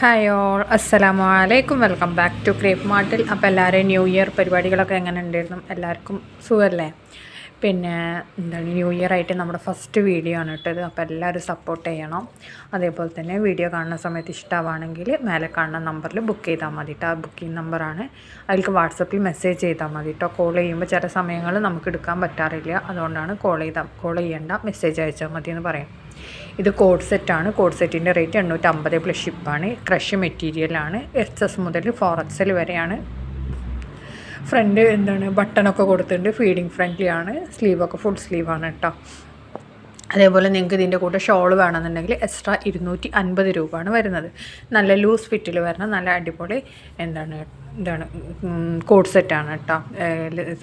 Hi all അസ്സലാമു അലൈക്കും. Welcome back to crepe മാർട്ടിൽ. അപ്പോൾ എല്ലാവരും ന്യൂ ഇയർ പരിപാടികളൊക്കെ എങ്ങനെ ഉണ്ടായിരുന്നു? എല്ലാവർക്കും സുഖമല്ലേ? പിന്നെ ന്യൂ ഇയർ ആയിട്ട് നമ്മുടെ ഫസ്റ്റ് വീഡിയോ ആണ് ഇട്ടത്. അപ്പോൾ എല്ലാവരും സപ്പോർട്ട് ചെയ്യണം. അതേപോലെ തന്നെ വീഡിയോ കാണുന്ന സമയത്ത് ഇഷ്ടമാണെങ്കിൽ മേലെ കാണുന്ന നമ്പറിൽ ബുക്ക് ചെയ്താൽ മതി കേട്ടോ. ആ ബുക്കിംഗ് നമ്പറാണ്. അതിലേക്ക് വാട്സപ്പിൽ മെസ്സേജ് ചെയ്താൽ മതി കേട്ടോ. കോൾ ചെയ്യുമ്പോൾ ചില സമയങ്ങളിൽ നമുക്ക് എടുക്കാൻ പറ്റാറില്ല. അതുകൊണ്ടാണ് കോൾ ചെയ്യേണ്ട, മെസ്സേജ് അയച്ചാൽ മതി എന്ന് പറയും. ഇത് കോഡ് സെറ്റാണ്. കോഡ് സെറ്റിൻ്റെ റേറ്റ് 850 പ്ലസ് ഷിപ്പാണ്. ക്രഷ് മെറ്റീരിയലാണ്. XS മുതൽ 4XL വരെയാണ്. ഫ്രണ്ട് ബട്ടണൊക്കെ കൊടുത്തിട്ടുണ്ട്. ഫീഡിങ് ഫ്രണ്ട്ലി ആണ്. സ്ലീവൊക്കെ ഫുൾ സ്ലീവാണ് കേട്ടോ. അതേപോലെ നിങ്ങൾക്ക് ഇതിൻ്റെ കൂടെ ഷോൾ വേണമെന്നുണ്ടെങ്കിൽ എക്സ്ട്രാ 250 രൂപയാണ് വരുന്നത്. നല്ല ലൂസ് ഫിറ്റിൽ വരണം. നല്ല അടിപൊളി കോഡ് സെറ്റാണ് കേട്ടോ.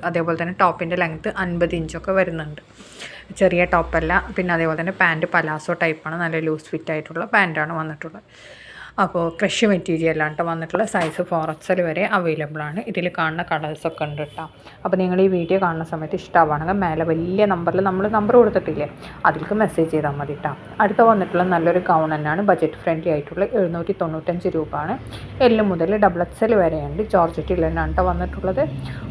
അതേപോലെ തന്നെ ടോപ്പിൻ്റെ ലെങ്ത്ത് 50 ഇഞ്ചൊക്കെ വരുന്നുണ്ട്. ചെറിയ ടോപ്പല്ല. പിന്നെ അതേപോലെ തന്നെ പാൻറ്റ് പലാസോ ടൈപ്പാണ്. നല്ല ലൂസ് ഫിറ്റ് ആയിട്ടുള്ള പാൻറ്റാണ് വന്നിട്ടുള്ളത്. അപ്പോൾ ക്രഷ് മെറ്റീരിയലാണ് കേട്ടോ വന്നിട്ടുള്ള. സൈസ് 4XL വരെ അവൈലബിൾ ആണ്. ഇതിൽ കാണുന്ന കളേഴ്സൊക്കെ ഉണ്ട് കേട്ടോ. അപ്പോൾ നിങ്ങൾ ഈ വീഡിയോ കാണുന്ന സമയത്ത് ഇഷ്ടമാണെങ്കിൽ മേലെ വലിയ നമ്പറിൽ നമ്മൾ നമ്പർ കൊടുത്തിട്ടില്ലേ, അതിലേക്ക് മെസ്സേജ് ചെയ്താൽ മതി കേട്ടോ. അടുത്ത വന്നിട്ടുള്ള നല്ലൊരു ഗൗൺ തന്നെയാണ്. ബജറ്റ് ഫ്രണ്ട്ലി ആയിട്ടുള്ള 795 രൂപയാണ്. L മുതൽ XXL വരെയുണ്ട്. ജോർജറ്റിൽ തന്നെയാണ് കേട്ടോ വന്നിട്ടുള്ളത്.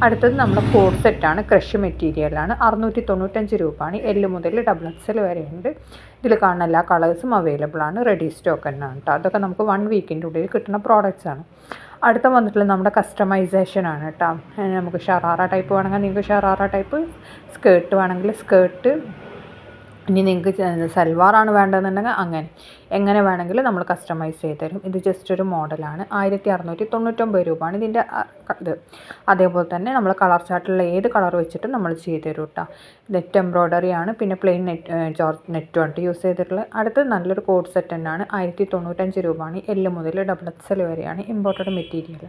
അടുത്തത് നമ്മുടെ കോഡ് സെറ്റാണ്. ക്രഷ് മെറ്റീരിയലാണ്. 695 രൂപയാണ്. L മുതൽ XXL വരെയുണ്ട്. ഇതിൽ കാണുന്ന എല്ലാ കളേഴ്സും അവൈലബിൾ ആണ്. റെഡി സ്റ്റോക്ക് തന്നെയാണ് കേട്ടോ. അതൊക്കെ നമുക്ക് 1 വീക്കിൻ്റെ ഉള്ളിൽ കിട്ടുന്ന പ്രോഡക്റ്റ്സ് ആണ്. അടുത്ത വന്നിട്ടുള്ളത് നമ്മുടെ കസ്റ്റമൈസേഷൻ ആണ് കേട്ടോ. നമുക്ക് ഷറാറ ടൈപ്പ് വേണമെങ്കിൽ നിങ്ങൾക്ക് ഷറാറ ടൈപ്പ്, സ്കേർട്ട് വേണമെങ്കിൽ സ്കേർട്ട്, ഇനി നിങ്ങൾക്ക് സൽവാറാണ് വേണ്ടതെന്നുണ്ടെങ്കിൽ എങ്ങനെ വേണമെങ്കിലും നമ്മൾ കസ്റ്റമൈസ് ചെയ്ത് തരും. ഇത് ജസ്റ്റ് ഒരു മോഡലാണ്. 1699 രൂപയാണ് ഇതിൻ്റെ ഇത്. അതേപോലെ തന്നെ നമ്മൾ കളർ ചാർട്ടിലുള്ള ഏത് കളർ വെച്ചിട്ട് നമ്മൾ ചെയ്ത് തരും കേട്ടോ. നെറ്റ് എംബ്രോയ്ഡറി ആണ്. പിന്നെ പ്ലെയിൻ നെറ്റും ആണ് യൂസ് ചെയ്തിട്ടുള്ളത്. അടുത്ത് നല്ലൊരു കോഡ് സെറ്റ് തന്നെയാണ്. 1095 രൂപയാണ്. L മുതൽ XXL വരെയാണ്. Imported material.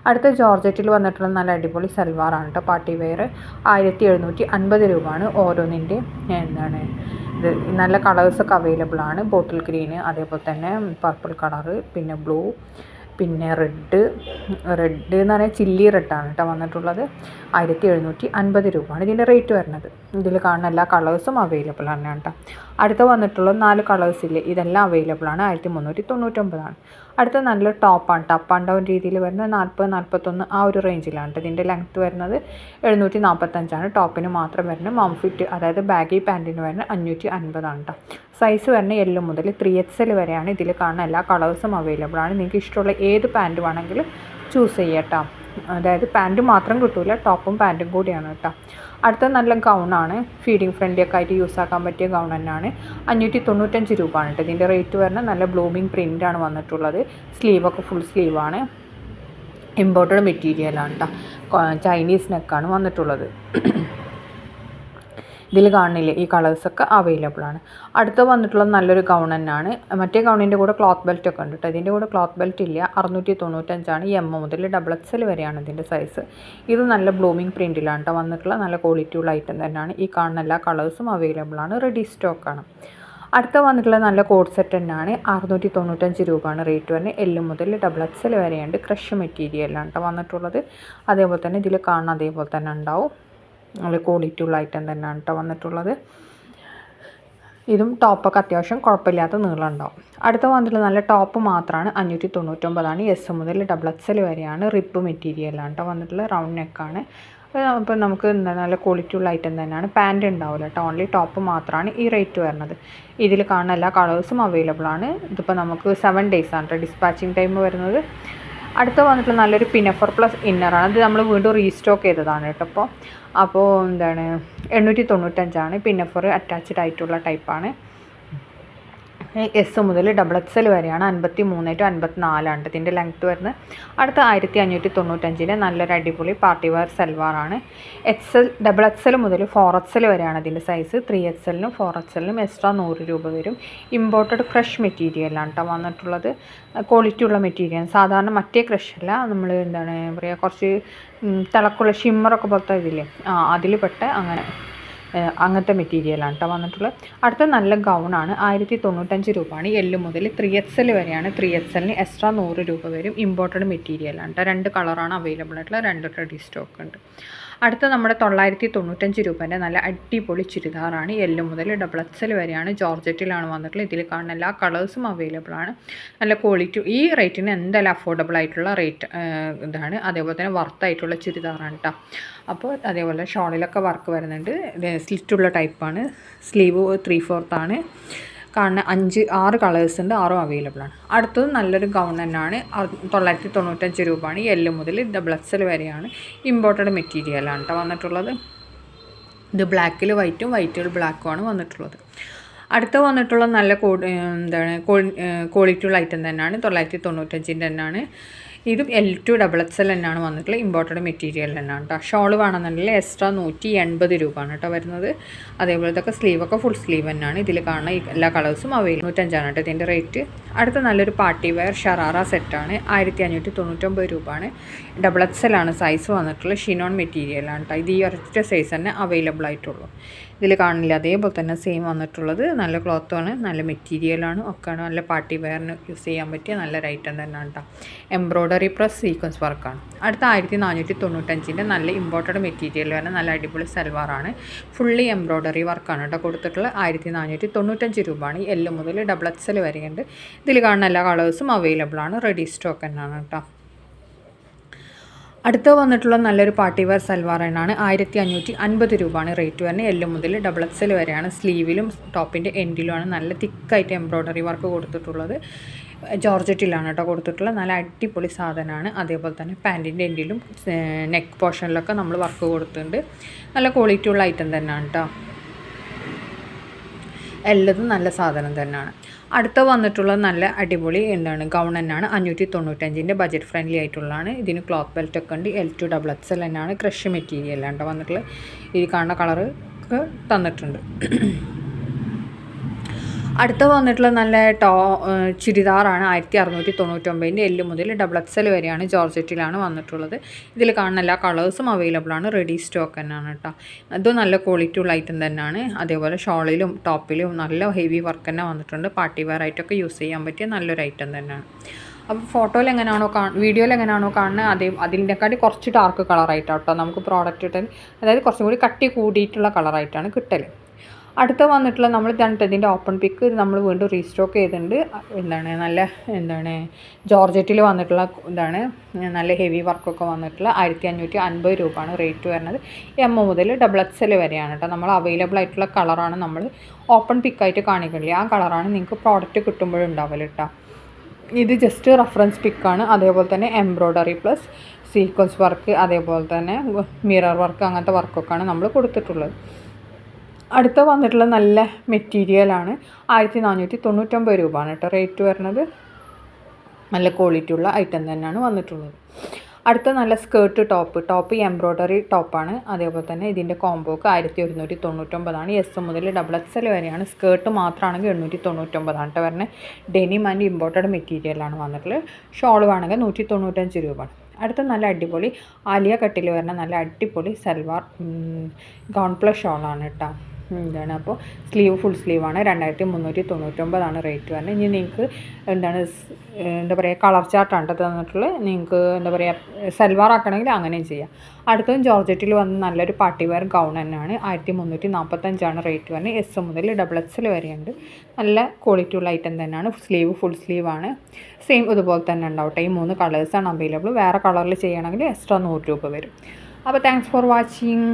അടുത്ത ജോർജറ്റിൽ വന്നിട്ടുള്ള നല്ല അടിപൊളി സൽവാറാണ് കേട്ടോ. പാർട്ടി വെയർ 1750 രൂപയാണ്. ഓരോന്നിൻ്റെ ഇത് നല്ല കളേഴ്സൊക്കെ അവൈലബിൾ ആണ്. ബോട്ടിൽ ഗ്രീന്, അതേപോലെ തന്നെ പർപ്പിൾ കളറ്, പിന്നെ ബ്ലൂ, പിന്നെ റെഡ് എന്ന് പറഞ്ഞാൽ ചില്ലി റെഡാണ് കേട്ടോ വന്നിട്ടുള്ളത്. 1750 രൂപയാണ് ഇതിൻ്റെ റേറ്റ് വരുന്നത്. ഇതിൽ കാണുന്ന എല്ലാ കളേഴ്സും അവൈലബിൾ ആണ് കേട്ടോ. അടുത്ത വന്നിട്ടുള്ള 4 കളേഴ്സില്ലേ, ഇതെല്ലാം അവൈലബിൾ ആണ്. 1399 ആണ്. അടുത്ത നല്ല ടോപ്പാണ്. അപ്പ് ആൻഡ് ഡൗൺ രീതിയിൽ വരുന്നത് 40-41 ആ ഒരു റേഞ്ചിലാണ് കേട്ടോ. ഇതിൻ്റെ ലെങ്ത്ത് വരുന്നത് 745 ആണ്. ടോപ്പിന് മാത്രം വരുന്നത് മം ഫിറ്റ്, അതായത് ബാഗി പാൻറ്റിന് വരുന്നത് 550 ആണ് കേട്ടോ. സൈസ് വരുന്നത് L മുതൽ 3XL വരെയാണ്. ഇതിൽ കാണുന്ന എല്ലാ കളേഴ്സും അവൈലബിൾ ആണ്. നിങ്ങൾക്ക് ഇഷ്ടമുള്ള ഏത് പാൻറ്റ് വേണമെങ്കിലും ചൂസ് ചെയ്യാം കേട്ടോ. അതായത് പാൻറ്റ് മാത്രം കിട്ടില്ല, ടോപ്പും പാൻറ്റും കൂടിയാണ് കേട്ടോ. അടുത്ത നല്ല ഗൗണാണ്. ഫീഡിങ് ഫ്രണ്ട്ലി ഒക്കെ ആയിട്ട് യൂസ് ആക്കാൻ പറ്റിയ ഗൗൺ തന്നെയാണ്. 595 രൂപയാണ് കേട്ടോ. ഇതിൻ്റെ റേറ്റ് വരുന്നത് നല്ല ബ്ലൂമിങ് പ്രിൻ്റാണ് വന്നിട്ടുള്ളത്. സ്ലീവൊക്കെ ഫുൾ സ്ലീവാണ്. ഇമ്പോർട്ടഡ് മെറ്റീരിയലാണ് കേട്ടോ. ചൈനീസ് നെക്കാണ് വന്നിട്ടുള്ളത്. ഇതിൽ കാണുന്നില്ലേ, ഈ കളേഴ്സൊക്കെ അവൈലബിൾ ആണ്. അടുത്ത വന്നിട്ടുള്ളത് നല്ലൊരു ഗൗൺ തന്നെയാണ്. മറ്റേ ഗൗണിൻ്റെ കൂടെ ക്ലോത്ത് ബെൽറ്റ് ഒക്കെ ഉണ്ട് കേട്ടോ. ഇതിൻ്റെ കൂടെ ക്ലോത്ത് ബെൽറ്റ് ഇല്ല. 695 ആണ്. M മുതൽ XXL വരെയാണ് ഇതിൻ്റെ സൈസ്. ഇത് നല്ല ബ്ലൂമിങ് പ്രിൻറ്റിലാണ് കേട്ടോ വന്നിട്ടുള്ള. നല്ല ക്വാളിറ്റിയുള്ള ഐറ്റം തന്നെയാണ്. ഈ കാണുന്ന എല്ലാ കളേഴ്സും അവൈലബിൾ ആണ്. റെഡി സ്റ്റോക്കാണ്. അടുത്ത വന്നിട്ടുള്ള നല്ല കോഡ് സെറ്റ് തന്നെയാണ്. 695 രൂപയാണ് റേറ്റ് വരുന്നത്. L മുതൽ XXL വരെയുണ്ട്. ക്രഷ് മെറ്റീരിയലാണ് കേട്ടോ വന്നിട്ടുള്ളത്. അതേപോലെ തന്നെ ഇതിൽ കാണുന്ന അതേപോലെ തന്നെ ഉണ്ടാവും. നല്ല ക്വാളിറ്റി ഉള്ള ഐറ്റം തന്നെയാണ് കേട്ടോ വന്നിട്ടുള്ളത്. ഇതും ടോപ്പൊക്കെ അത്യാവശ്യം കുഴപ്പമില്ലാത്ത നീളം ഉണ്ടാവും. അടുത്ത വന്നിട്ടുള്ള നല്ല ടോപ്പ് മാത്രമാണ്. 599 ആണ്. S മുതൽ XXL വരെയാണ്. റിപ്പ് മെറ്റീരിയലാണ് കേട്ടോ വന്നിട്ടുള്ളത്. റൗണ്ട് നെക്കാണ്. അപ്പോൾ നമുക്ക് നല്ല ക്വാളിറ്റി ഉള്ള ഐറ്റം തന്നെയാണ്. പാൻറ്റ് ഉണ്ടാവില്ല കേട്ടോ. ഓൺലി ടോപ്പ് മാത്രമാണ് ഈ റേറ്റ് വരുന്നത്. ഇതിൽ കാണുന്ന എല്ലാ കളേഴ്സും അവൈലബിൾ ആണ്. ഇതിപ്പോൾ നമുക്ക് 7 days ആണ് കേട്ടോ ഡിസ്പാച്ചിങ് ടൈം വരുന്നത്. അടുത്ത വന്നിട്ടുള്ള നല്ലൊരു പിനഫർ പ്ലസ് ഇന്നറാണ്. ഇത് നമ്മൾ വീണ്ടും റീസ്റ്റോക്ക് ചെയ്തതാണ് കേട്ടോ. അപ്പോൾ 895 ആണ്. പിനഫർ അറ്റാച്ച്ഡ് ആയിട്ടുള്ള ടൈപ്പാണ്. S മുതൽ XXL വരെയാണ്. 53 to 54 ആണ് ഇതിൻ്റെ ലെങ്ത്ത് വരുന്നത്. അടുത്ത 1595 നല്ലൊരു അടിപൊളി പാർട്ടി വെയർ സൽവാറാണ്. XXL മുതൽ 4XL വരെയാണ് ഇതിൻ്റെ സൈസ്. 3XLനും 4XLനും എക്സ്ട്രാ 100 രൂപ വരും. ഇമ്പോർട്ടഡ് ക്രഷ് മെറ്റീരിയലാണ് കേട്ടോ വന്നിട്ടുള്ളത്. ക്വാളിറ്റി ഉള്ള മെറ്റീരിയൽ. സാധാരണ മറ്റേ ക്രഷ് അല്ല, നമ്മൾ കുറച്ച് തിളക്കുള്ള ഷിമ്മറൊക്കെ പോലത്തെ ഇതില്ലേ, അതിൽ പെട്ട അങ്ങനത്തെ മെറ്റീരിയലാണ് കേട്ടോ വന്നിട്ടുള്ളത്. അടുത്ത നല്ല ഗൗണാണ്. 1095 രൂപയാണ്. L മുതൽ 3XL വരെയാണ്. 3XLന് എക്സ്ട്രാ 100 രൂപ വരും. ഇമ്പോർട്ടഡ് മെറ്റീരിയലാണ് കേട്ടോ. 2 കളറാണ് അവൈലബിൾ ആയിട്ടുള്ള. 2 റെഡി സ്റ്റോക്ക് ഉണ്ട്. അടുത്ത നമ്മുടെ 995 രൂപേൻ്റെ നല്ല അടിപൊളി ചുരിദാറാണ്. എൽ മുതൽ XXL വരെയാണ്. ജോർജറ്റിലാണ് വന്നിട്ടുള്ളത്. ഇതിൽ കാണുന്ന എല്ലാ കളേഴ്സും അവൈലബിൾ ആണ്. നല്ല ക്വാളിറ്റി, ഈ റേറ്റിന് എന്തായാലും അഫോർഡബിൾ ആയിട്ടുള്ള റേറ്റ് ഇതാണ്. അതേപോലെ തന്നെ വർത്തായിട്ടുള്ള ചുരിദാറാണ് കേട്ടോ. അപ്പോൾ അതേപോലെ ഷോളിലൊക്കെ വർക്ക് വരുന്നുണ്ട്. സ്ലിറ്റുള്ള ടൈപ്പാണ്. സ്ലീവ് 3/4 ആണ്. കാണുന്ന 6 കളേഴ്സ് ഉണ്ട്. 6ഉം അവൈലബിൾ ആണ്. അടുത്തത് നല്ലൊരു ഗൗൺ തന്നെയാണ്. 995 രൂപയാണ്. എൽ മുതൽ XXL വരെയാണ്. ഇമ്പോർട്ടഡ് മെറ്റീരിയലാണ് കേട്ടോ വന്നിട്ടുള്ളത്. ഇത് ബ്ലാക്കിൽ വൈറ്റും വൈറ്റിൽ ബ്ലാക്കുമാണ് വന്നിട്ടുള്ളത്. അടുത്ത വന്നിട്ടുള്ള നല്ല ക്വാളിറ്റി ഉള്ള ഐറ്റം തന്നെയാണ്. 995 തന്നെയാണ്. ഇതും L2 XXL തന്നെയാണ് വന്നിട്ടുള്ളത്. ഇമ്പോർട്ടഡ് മെറ്റീരിയൽ തന്നെയാണ് കേട്ടോ. ഷോൾ വേണമെന്നുണ്ടെങ്കിൽ എക്സ്ട്രാ 180 രൂപയാണ് കേട്ടോ വരുന്നത്. അതേപോലെ ഇതൊക്കെ സ്ലീവൊക്കെ ഫുൾ സ്ലീവ് തന്നെയാണ്. ഇതിൽ കാണുന്ന എല്ലാ കളേഴ്സും അവൈലബിൾ. 95 കേട്ടോ ഇതിൻ്റെ റേറ്റ്. അടുത്ത നല്ലൊരു പാർട്ടി വെയർ ഷറാറ സെറ്റാണ്. 1599 രൂപയാണ്. XXL ആണ് സൈസ് വന്നിട്ടുള്ളത്. ഷിനോൺ മെറ്റീരിയലാണ് കേട്ടോ. ഇത് ഈ ഒരൊറ്റ സൈസ് തന്നെ അവൈലബിൾ ആയിട്ടുള്ളൂ. ഇതിൽ കാണില്ല, അതേപോലെ തന്നെ സെയിം വന്നിട്ടുള്ളത്. നല്ല ക്ലോത്താണ്, നല്ല മെറ്റീരിയലാണ്, ഒക്കെയാണ്. നല്ല പാർട്ടി വെയറിന് യൂസ് ചെയ്യാൻ പറ്റിയ നല്ലൊരു ഐറ്റം തന്നെയാണ് കേട്ടോ. എംബ്രോയ്ഡറി പ്ലസ് സീക്വൻസ് വർക്കാണ്. അടുത്ത 1495 നല്ല ഇമ്പോർട്ടഡ് മെറ്റീരിയൽ തന്നെ നല്ല അടിപൊളി സൽവാറാണ്. ഫുള്ളി എംബ്രോയ്ഡറി വർക്കാണ് കേട്ടോ കൊടുത്തിട്ടുള്ളത്. 1495 രൂപയാണ്. എൽ മുതൽ XXL വരെയുണ്ട്. ഇതിൽ കാണുന്ന എല്ലാ കളേഴ്സും അവൈലബിൾ ആണ്. റെഡി സ്റ്റോക്ക് തന്നെയാണ് കേട്ടോ. അടുത്ത വന്നിട്ടുള്ള നല്ലൊരു പാർട്ടി വെയർ സൽവാർ എന്നാണ്. 1550 രൂപയാണ് റേറ്റ് വരുന്നത്. എൽ മുതൽ XXL വരെയാണ്. സ്ലീവിലും ടോപ്പിൻ്റെ എൻഡിലുമാണ് നല്ല തിക്കായിട്ട് എംബ്രോയ്ഡറി വർക്ക് കൊടുത്തിട്ടുള്ളത്. ജോർജറ്റിലാണ് കേട്ടോ കൊടുത്തിട്ടുള്ളത്. നല്ല അടിപൊളി സാധനമാണ്. അതേപോലെ തന്നെ പാൻറ്റിൻ്റെ എൻഡിലും നെക്ക് പോർഷനിലൊക്കെ നമ്മൾ വർക്ക് കൊടുത്തിട്ടുണ്ട്. നല്ല ക്വാളിറ്റി ഉള്ള ഐറ്റം തന്നെയാണ് കേട്ടോ. എല്ലതും നല്ല സാധനം തന്നെയാണ്. അടുത്ത വന്നിട്ടുള്ളത് നല്ല അടിപൊളി ഗൗൺ തന്നെയാണ്. 595 ബഡ്ജറ്റ് ഫ്രണ്ട്ലി ആയിട്ടുള്ളതാണ്. ഇതിന് ക്ലോത്ത് ബെൽറ്റ് ഒക്കെ ഉണ്ട്. L2 XXL തന്നെയാണ്. ക്രഷ് മെറ്റീരിയലാണ് വന്നിട്ടുള്ളത്. ഈ കാണുന്ന കളറ് ഒക്കെ തന്നിട്ടുണ്ട്. അടുത്ത വന്നിട്ടുള്ള നല്ല ചുരിദാറാണ്. 1699 എൽ മുതൽ XXL വരെയാണ്. ജോർജറ്റിലാണ് വന്നിട്ടുള്ളത്. ഇതിൽ കാണുന്ന എല്ലാ കളേഴ്സും അവൈലബിൾ ആണ്. റെഡി സ്റ്റോക്ക് തന്നെയാണ് കേട്ടോ. അതും നല്ല ക്വാളിറ്റി ഉള്ള ഐറ്റം തന്നെയാണ്. അതേപോലെ ഷോളിലും ടോപ്പിലും നല്ല ഹെവി വർക്ക് തന്നെ വന്നിട്ടുണ്ട്. പാർട്ടി വെയർ ആയിട്ടൊക്കെ യൂസ് ചെയ്യാൻ പറ്റിയ നല്ലൊരു ഐറ്റം തന്നെയാണ്. അപ്പോൾ ഫോട്ടോയിൽ എങ്ങനെയാണോ വീഡിയോയിൽ എങ്ങനെയാണോ കാണുന്നത് അതിൻ്റെക്കാട്ടി കുറച്ച് ഡാർക്ക് കളറായിട്ടാണ് കേട്ടോ നമുക്ക് പ്രോഡക്റ്റ് കിട്ടൽ. അതായത് കുറച്ചും കൂടി കട്ടി കൂടിയിട്ടുള്ള കളറായിട്ടാണ് കിട്ടൽ. അടുത്ത വന്നിട്ടുള്ള നമ്മൾ ഇതിൻ്റെ ഓപ്പൺ പിക്ക് നമ്മൾ വീണ്ടും റീസ്റ്റോക്ക് ചെയ്തിട്ടുണ്ട്. നല്ല ജോർജറ്റിൽ വന്നിട്ടുള്ള നല്ല ഹെവി വർക്കൊക്കെ വന്നിട്ടുള്ള 1550 രൂപയാണ് റേറ്റ് വരുന്നത്. എം മുതൽ XXL വരെയാണ് കേട്ടോ. നമ്മൾ അവൈലബിൾ ആയിട്ടുള്ള കളറാണ് നമ്മൾ ഓപ്പൺ പിക്കായിട്ട് കാണിക്കില്ലേ, ആ കളറാണ് നിങ്ങൾക്ക് പ്രോഡക്റ്റ് കിട്ടുമ്പോഴുണ്ടാവില്ല കേട്ടോ. ഇത് ജസ്റ്റ് റെഫറൻസ് പിക്കാണ്. അതേപോലെ തന്നെ എംബ്രോയ്ഡറി പ്ലസ് സീക്വൻസ് വർക്ക്, അതേപോലെ തന്നെ മിറർ വർക്ക്, അങ്ങനത്തെ വർക്കൊക്കെയാണ് നമ്മൾ കൊടുത്തിട്ടുള്ളത്. അടുത്ത വന്നിട്ടുള്ള നല്ല മെറ്റീരിയലാണ്. 1499 രൂപയാണ് കേട്ടോ റേറ്റ് വരുന്നത്. നല്ല ക്വാളിറ്റി ഉള്ള ഐറ്റം തന്നെയാണ് വന്നിട്ടുള്ളത്. അടുത്ത നല്ല സ്കേർട്ട് ടോപ്പ് എംബ്രോയ്ഡറി ടോപ്പാണ്. അതേപോലെ തന്നെ ഇതിൻ്റെ കോംബോക്ക് 1199 എസ് മുതൽ XXL വരെയാണ്. സ്കേർട്ട് മാത്രമാണെങ്കിൽ 899 കേട്ടോ വരുന്നത്. ഡെനിം ആൻഡ് ഇമ്പോർട്ടഡ് മെറ്റീരിയലാണ് വന്നിട്ടുള്ളത്. ഷോൾ വേണമെങ്കിൽ 195 രൂപയാണ്. അടുത്ത നല്ല അടിപൊളി ആലിയ കട്ടിൽ വരുന്ന നല്ല അടിപൊളി സൽവാർ ഗൗൺ പ്ലസ് ഷോളാണ് കേട്ടോ. അപ്പോൾ സ്ലീവ് ഫുൾ സ്ലീവാണ്. 2399 റേറ്റ് വരുന്നത്. ഇനി നിങ്ങൾക്ക് എന്താ പറയുക കളർ ചാർട്ടാണ് തന്നിട്ടുള്ളത്. നിങ്ങൾക്ക് എന്താ പറയുക സൽവാർ ആക്കണമെങ്കിൽ അങ്ങനെയും ചെയ്യാം. അടുത്തതും ജോർജറ്റിൽ വന്ന് നല്ലൊരു പാർട്ടി വെയർ ഗൗൺ തന്നെയാണ്. 1345 റേറ്റ് വരുന്നത്. എസ് മുതൽ XXL വരെയുണ്ട്. നല്ല ക്വാളിറ്റി ഉള്ള ഐറ്റം തന്നെയാണ്. Sleeve full സ്ലീവാണ്. സെയിം ഇതുപോലെ തന്നെ ഉണ്ടാവട്ടെ. ഈ 3 കളേഴ്സാണ് അവൈലബിൾ. വേറെ കളറിൽ ചെയ്യണമെങ്കിൽ എക്സ്ട്രാ 100 രൂപ വരും. അപ്പോൾ താങ്ക്സ് ഫോർ വാച്ചിങ്.